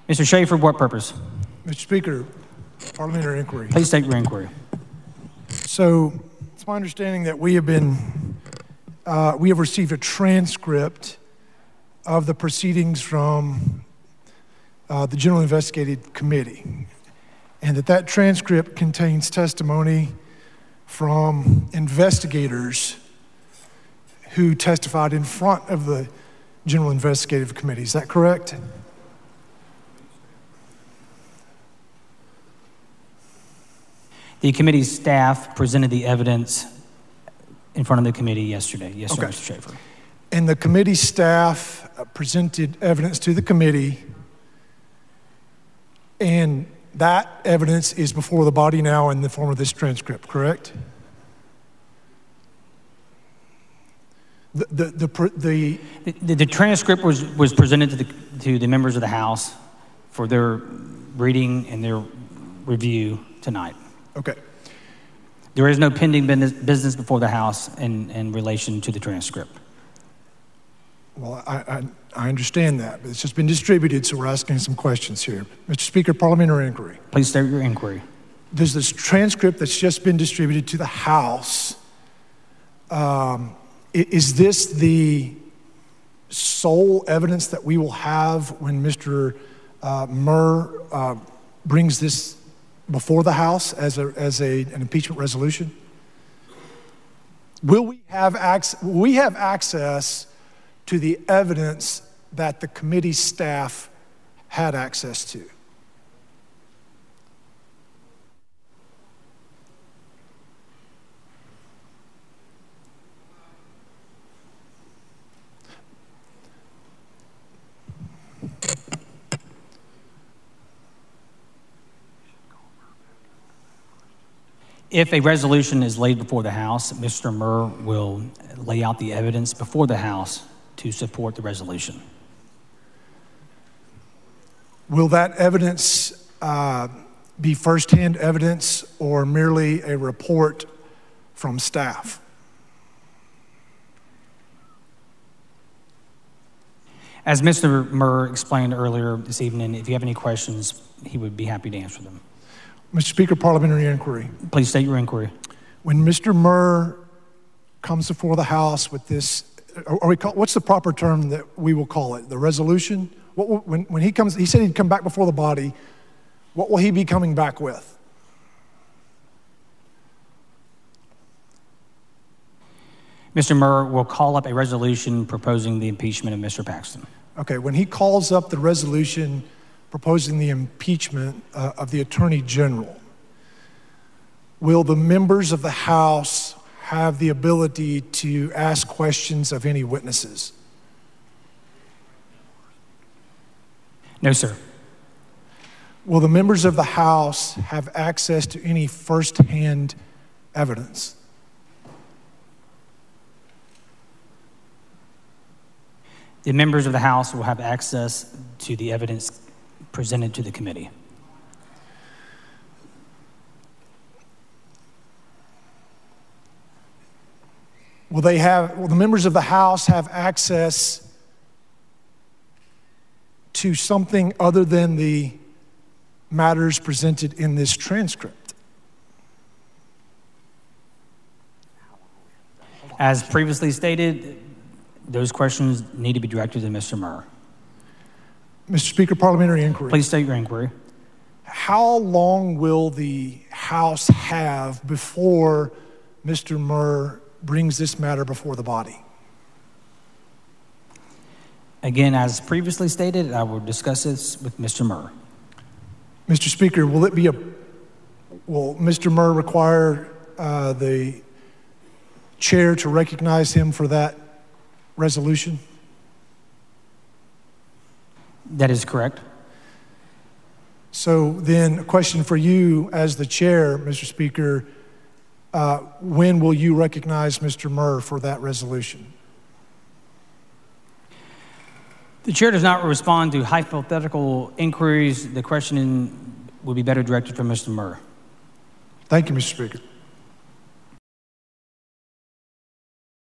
Mr. Schaefer, what purpose? Mr. Speaker, parliamentary inquiry. Please state your inquiry. So it's my understanding that we have received a transcript of the proceedings from the General Investigative Committee, and that transcript contains testimony from investigators who testified in front of the General Investigative Committee. Is that correct? The committee's staff presented the evidence in front of the committee yesterday. Yes, sir, Okay. Mr. Schaefer. And the committee staff presented evidence to the committee, and that evidence is before the body now in the form of this transcript, correct? The transcript was presented to the members of the House for their reading and their review tonight. Okay. There is no pending business before the House in relation to the transcript. Well, I understand that, but it's just been distributed, so we're asking some questions here. Mr. Speaker, parliamentary inquiry. Please state your inquiry. Does this transcript that's just been distributed to the House, is this the sole evidence that we will have when Mr. Murr brings this before the House as an impeachment resolution? Will we have access to the evidence that the committee staff had access to? If a resolution is laid before the House, Mr. Murr will lay out the evidence before the House to support the resolution. Will that evidence be firsthand evidence or merely a report from staff? As Mr. Murr explained earlier this evening, if you have any questions, he would be happy to answer them. Mr. Speaker, parliamentary inquiry. Please state your inquiry. When Mr. Murr comes before the House with this, what's the proper term that we will call it? The resolution? When he comes, he said he'd come back before the body. What will he be coming back with? Mr. Murr will call up a resolution proposing the impeachment of Mr. Paxton. Okay, when he calls up the resolution proposing the impeachment of the Attorney General, will the members of the House have the ability to ask questions of any witnesses? No, sir. Will the members of the House have access to any firsthand evidence? The members of the House will have access to the evidence presented to the committee. Will the members of the House have access to something other than the matters presented in this transcript? As previously stated, those questions need to be directed to Mr. Murr. Mr. Speaker, parliamentary inquiry. Please state your inquiry. How long will the House have before Mr. Murr brings this matter before the body? Again, as previously stated, I will discuss this with Mr. Murr. Mr. Speaker, will Mr. Murr require the chair to recognize him for that resolution? That is correct. So then a question for you as the chair, Mr. Speaker, when will you recognize Mr. Murr for that resolution? The chair does not respond to hypothetical inquiries. The question will be better directed from Mr. Murr. Thank you, Mr. Speaker.